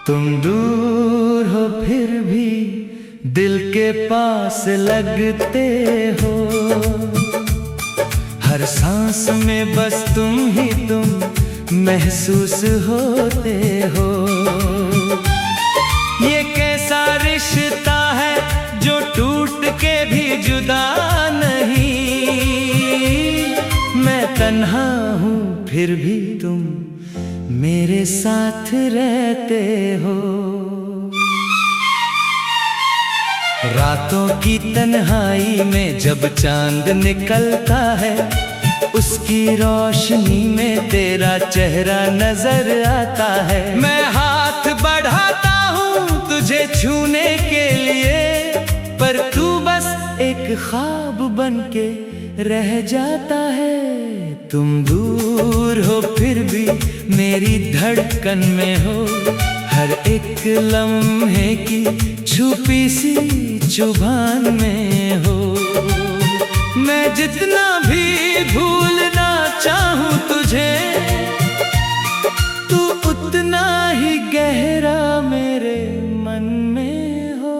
तुम दूर हो फिर भी दिल के पास लगते हो। हर सांस में बस तुम ही तुम महसूस होते हो। ये कैसा रिश्ता है जो टूट के भी जुदा नहीं। मैं तन्हा हूँ फिर भी तुम मेरे साथ रहते हो। रातों की तन्हाई में जब चांद निकलता है, उसकी रोशनी में तेरा चेहरा नजर आता है। मैं हाथ बढ़ाता हूँ तुझे छूने के लिए, पर तू बस एक ख्वाब बन के रह जाता है। तुम दूर हो फिर भी मेरी धड़कन में हो। हर एक लम्हे की छुपी सी जुबान में हो। मैं जितना भी भूलना चाहूँ तुझे, तू उतना ही गहरा मेरे मन में हो।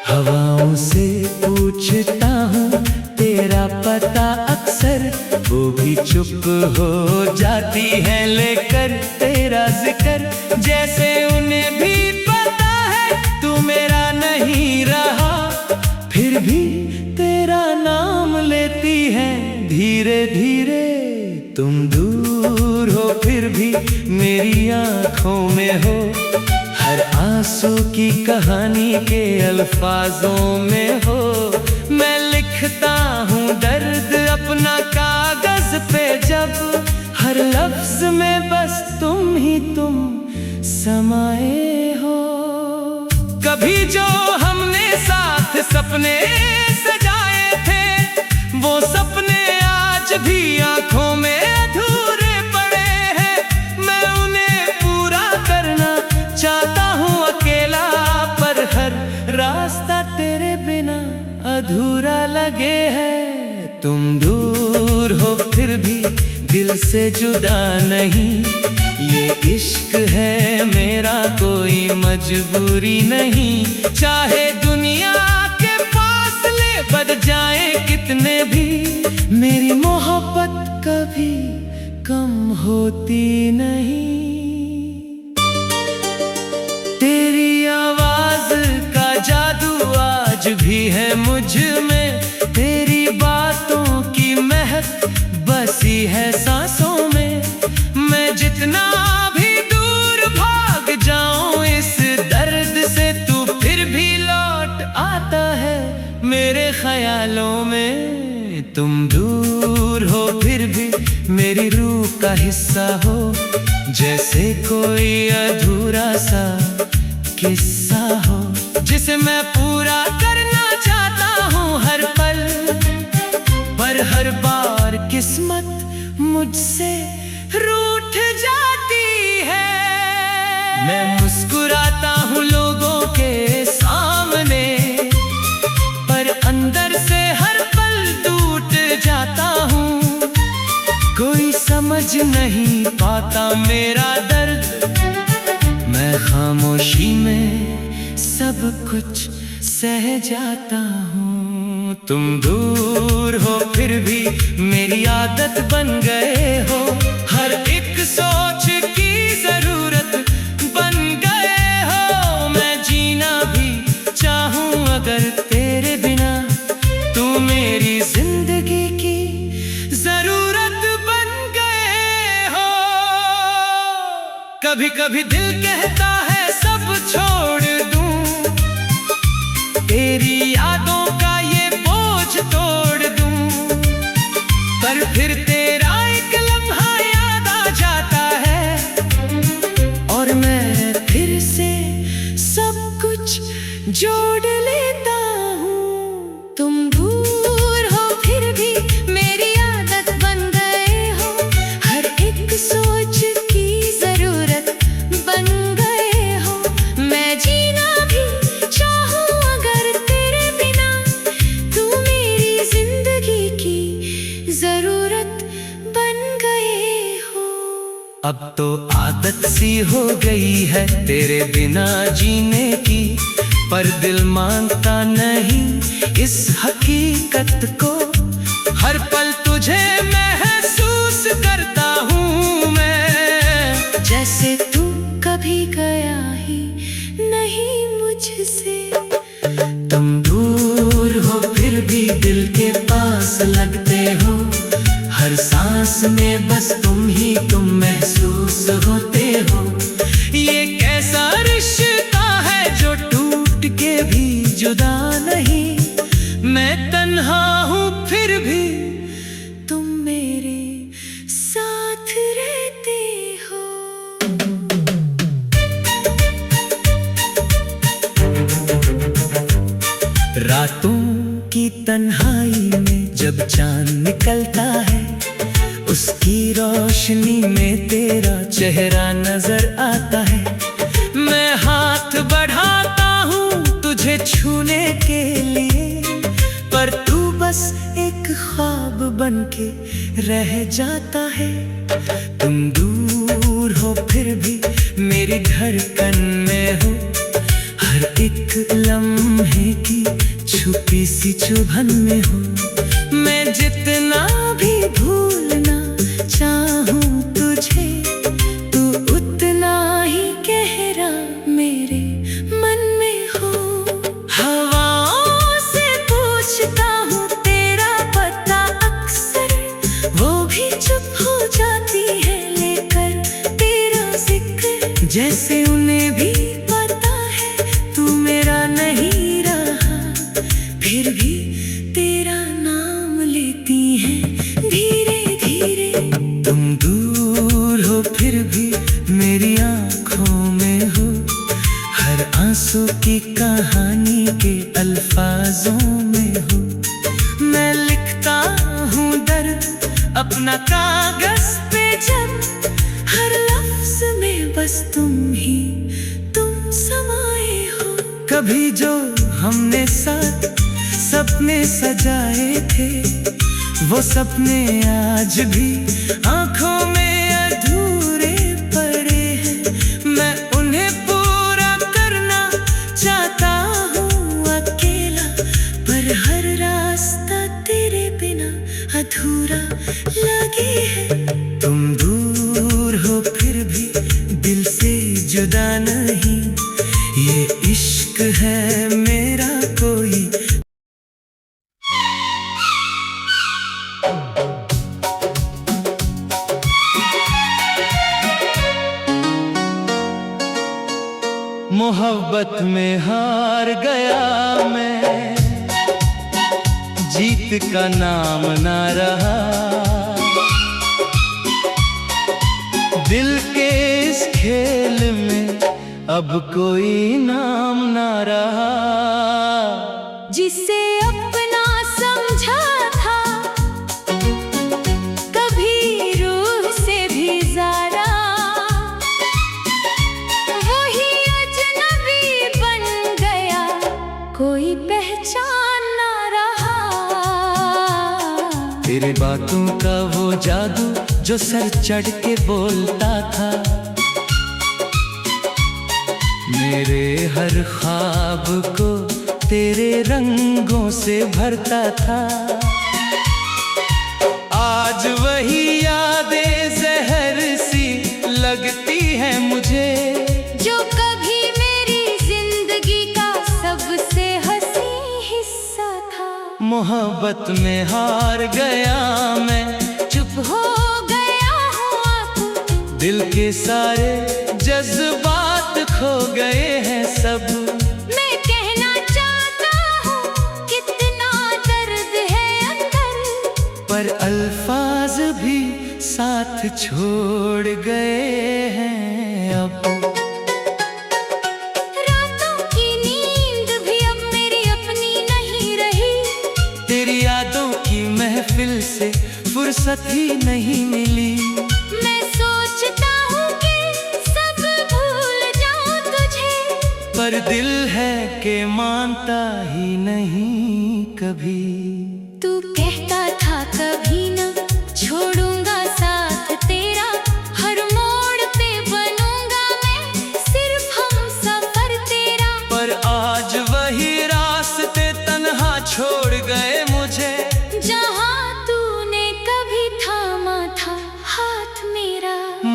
हवाओं से पूछता हूँ तेरा पता अक्सर, वो भी चुप हो जाती है लेकर तेरा जिक्र। जैसे उन्हें भी पता है तू मेरा नहीं रहा, फिर भी तेरा नाम लेती है धीरे धीरे। तुम दूर हो फिर भी मेरी आँखों में हो। हर आंसू की कहानी के अल्फाजों में हो। मैं लिखता हूँ दर्द अपना कागज पे, जब हर लफ्ज में बस तुम ही तुम समाये हो। कभी जो हमने साथ सपने सजाए थे, वो सपने आज भी आंखों में अधूरे पड़े हैं। मैं उन्हें पूरा करना चाहता हूँ अकेला, पर हर रास्ता तेरे बिना अधूरा लगे है। तुम दूर हो फिर भी दिल से जुदा नहीं। ये इश्क है मेरा कोई मजबूरी नहीं। चाहे दुनिया के फासले बढ़ जाए कितने भी, मेरी मोहब्बत कभी कम होती नहीं। तेरी आवाज का जादू आज भी है मुझ में। तेरी बातों की महक बसी है सांसों में। मैं जितना भी दूर भाग जाऊं इस दर्द से, तू फिर भी लौट आता है मेरे ख्यालों में। तुम दूर हो फिर भी मेरी रूह का हिस्सा हो। जैसे कोई अधूरा सा किस्सा हो, जिसे मैं पूरा करना चाहता हूँ हर पल, पर हर बार किस्मत मुझसे रूठ जाती है। मैं मुस्कुराता हूँ लोगों के सामने, पर अंदर से हर पल टूट जाता हूँ। कोई समझ नहीं पाता मेरा दर्द, मैं खामोशी में सब कुछ सह जाता हूँ। तुम दूर हो फिर भी मेरी आदत बन गए हो। हर एक सोच की जरूरत बन गए हो। मैं जीना भी चाहूँ अगर तेरे बिना, तू मेरी जिंदगी की जरूरत बन गए हो। कभी कभी दिल कहता है सब छोड़ दूं, तेरी यादों का ये बोझ तोड़ दूं, पर फिर तेरा एक लम्हा याद आ जाता है और मैं फिर से सब कुछ जोड़ लेता हूँ। तुम दूर हो फिर भी मेरी आदत बन गए हो। हर एक सोच की जरूरत बन गए हो। मैं जीना भी चाहूँ अगर तेरे बिना, तू मेरी जिंदगी की जरूरत बन गए हो। अब तो आदत सी हो गई है तेरे बिना जीने की, पर दिल मानता नहीं इस हकीकत को। हर पल तुझे महसूस करता हूँ मैं, जैसे तू कभी गया ही नहीं मुझसे। तुम दूर हो फिर भी दिल के पास लगते हो, हर सांस में बस तुम ही तुम महसूस होते हो। ये कैसा रिश्ता है जो टूट के भी जुदा नहीं, मैं तन्हा हूँ फिर भी तुम मेरे साथ रहते हो। रातों की तन्हाई में जब चांद निकलता है, उसकी रोशनी में तेरा चेहरा नजर आता है। मैं हाथ बढ़ाता हूँ तुझे छूने के लिए, पर तू बस एक ख्वाब बनके रह जाता है। तुम दूर हो फिर भी मेरी धड़कन में हो, हर एक लम्हे की छुपी सी चुभन में हो। मैं जितना भी भूलना चाहूं तुझे, तू उतना ही गहरा मेरे मन में हो। हवाओं से पूछता हूँ तेरा पता अक्सर, वो भी चुप हो जाती है लेकर तेरा जिक्र। जैसे उन्हें भी पता है तू मेरा नहीं रहा, फिर भी तेरा नाम लेती हैं धीरे धीरे। तुम दूर हो फिर भी मेरी आंखों में हो, हर आंसू की कहानी के अल्फाजों में हो। मैं लिखता हूँ दर्द अपना कागज पे जब, हर लफ्ज में बस तुम ही तुम समाए हो। कभी जो हमने साथ सपने सजाए थे, वो सपने आज भी आंखों में अधूरे पड़े हैं। मैं उन्हें पूरा करना चाहता हूँ अकेला, पर हर रास्ता तेरे बिना अधूरा लगे है। तुम दूर हो फिर भी दिल से जुदा नहीं, ये इश्क है मेरा कोई। मोहब्बत में हार गया मैं, जीत का नाम ना रहा। दिल के इस खेल में अब कोई नाम ना रहा। जिसे अपना समझा था कभी रूह से भी ज़्यादा, वही अजनबी बन गया, कोई पहचान ना रहा। तेरे बातों का वो जादू जो सर चढ़ के बोलता था, मेरे हर ख्वाब को तेरे रंगों से भरता था। आज वही यादें जहर सी लगती है मुझे, जो कभी मेरी जिंदगी का सबसे हंसी हिस्सा था। मोहब्बत में हार गया मैं, चुप हो गया हूँ अब, दिल के सारे जज्बात खो गए हैं सब। मैं कहना चाहता हूँ कितना दर्द है अंदर, पर अल्फाज भी साथ छोड़ गए हैं अब। रातों की नींद भी अब मेरी अपनी नहीं रही, तेरी यादों की महफिल से फुर्सत ही नहीं मिली। मैं सोचता हूँ कि सब भूल जाऊँ तुझे, पर दिल है कि मानता ही नहीं कभी। तू कहता था कभी ना छोड़ूंगा साथ तेरा, हर मोड़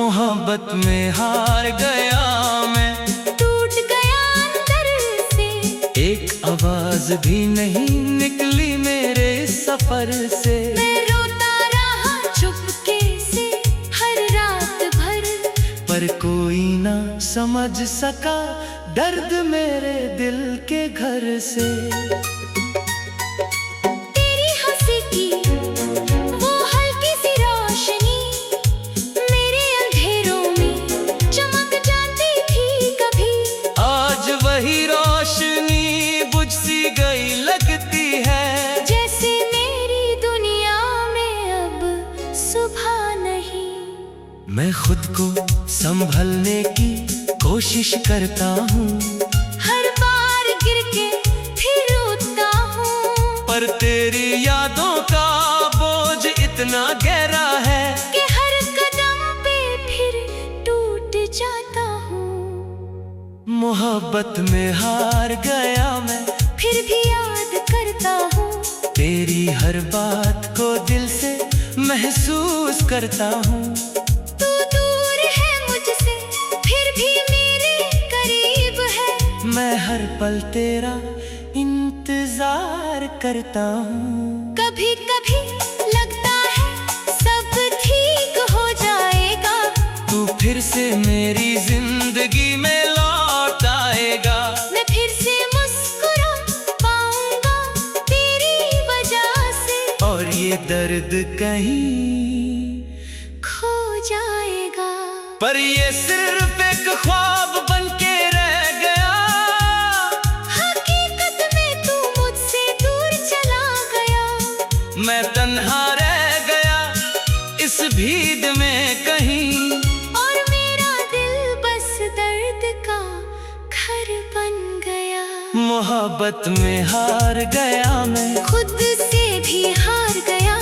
मोहब्बत में हार गया मैं, टूट गया अंदर से। एक आवाज भी नहीं निकली मेरे सफर से। मैं रोता रहा चुपके से हर रात भर, पर कोई ना समझ सका दर्द मेरे दिल के घर से। तेरी हंसी की वो हल्की सी रोशनी मेरे अंधेरों में चमक जाती थी कभी। आज वही रोशनी बुझ सी गई लगती है, जैसे मेरी दुनिया में अब सुबह नहीं। मैं खुद को संभलने की कोशिश करता हूँ, हर बार गिर के फिर उठता हूँ, पर तेरी यादों का बोझ इतना गहरा है कि हर कदम पे फिर टूट जाता हूँ। मोहब्बत में हार गया मैं, फिर भी याद करता हूँ, तेरी हर बात को दिल से महसूस करता हूँ। तू दूर है मुझसे फिर भी मेरे करीब है। मैं हर पल तेरा इंतजार करता हूँ। कभी कभी लगता है सब ठीक हो जाएगा, तू फिर से मेरी जिंदगी में लौट आएगा। मैं फिर से मुस्कुरा पाऊंगा तेरी वजह से, और ये दर्द कहीं खो जाएगा। पर ये सिर्फ एक ख्वाब बन के रह गया, हकीकत में तू मुझसे दूर चला गया। मैं तन्हा रह गया इस भीड़ में कहीं, और मेरा दिल बस दर्द का घर बन गया। मोहब्बत में हार गया मैं, खुद से भी हार गया,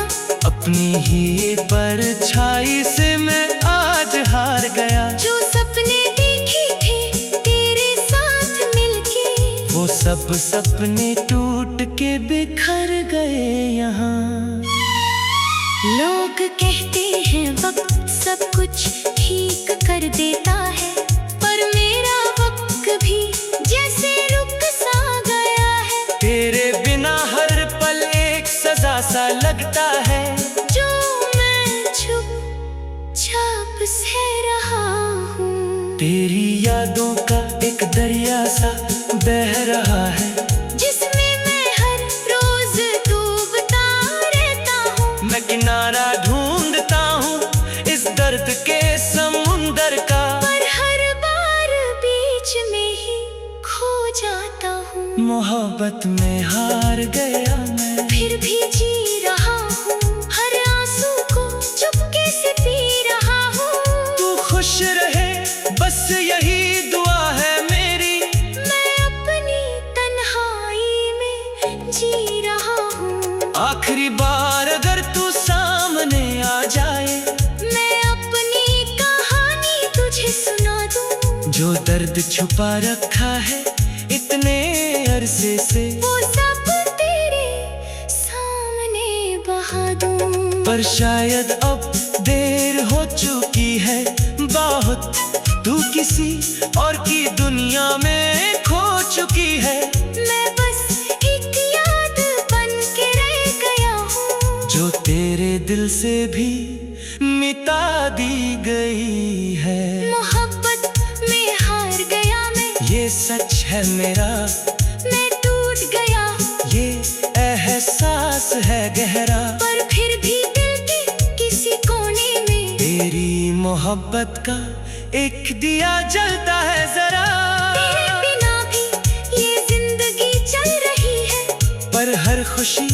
अपनी ही परछाई से मैं आज हार गया। जो सपने देखे थे तेरे साथ मिलके, वो सब सपने टूट के बिखर गए यहाँ। लोग कहते हैं वक्त सब कुछ ठीक कर देता है, पर मेरा वक्त भी जैसे रुक सा गया है। तेरे बिना हर पल एक सजा सा लगता है, जो मैं चुपचाप सह रहा हूँ। तेरी यादों का एक दरिया सा बह रहा है, जिसमें मैं हर रोज डूबता रहता हूँ। मैं किनारा ढूंढता हूँ इस दर्द के समुंदर का, पर हर बार बीच में ही खो जाता हूँ। मोहब्बत में हार गया मैं, फिर भी जी रहा हूँ, हर आंसू को चुपके से पी रहा हूँ। तू खुश रहे बस यही दुआ है मेरी, मैं अपनी तन्हाई में जी रहा हूँ। आखिरी बार अगर तू सामने आ जाए, मैं अपनी कहानी तुझे सुना दूँ। जो दर्द छुपा रखा है इतने अरसे से, वो सब तेरे सामने बहा दूँ। पर शायद अब देर हो चुकी है बहुत, तू किसी और की दुनिया में खो चुकी है। मैं बस एक याद बन के रह गया हूँ, जो तेरे दिल से भी मिटा दी गई है। मोहब्बत में हार गया मैं, ये सच है मेरा, मैं टूट गया, ये एहसास है गहरा, पर फिर भी दिल के किसी कोने में तेरी मोहब्बत का एक दिया जलता है जरा। तेरे बिना भी ये जिंदगी चल रही है, पर हर खुशी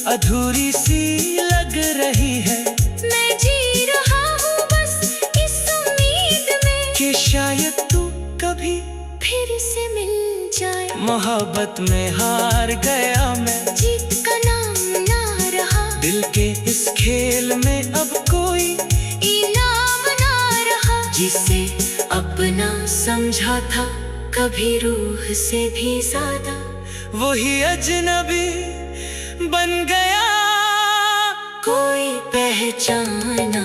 अधूरी सी लग रही है। मैं जी रहा हूँ बस इस उम्मीद में कि शायद तू कभी फिर से मिल जाए। मोहब्बत में हार गया मैं, जीत का नाम ना रहा, दिल के इस खेल में अब कोई इनाम ना रहा। जिसे अपना समझा था कभी रूह से भी ज्यादा, वही अजनबी बन गया, कोई पहचाना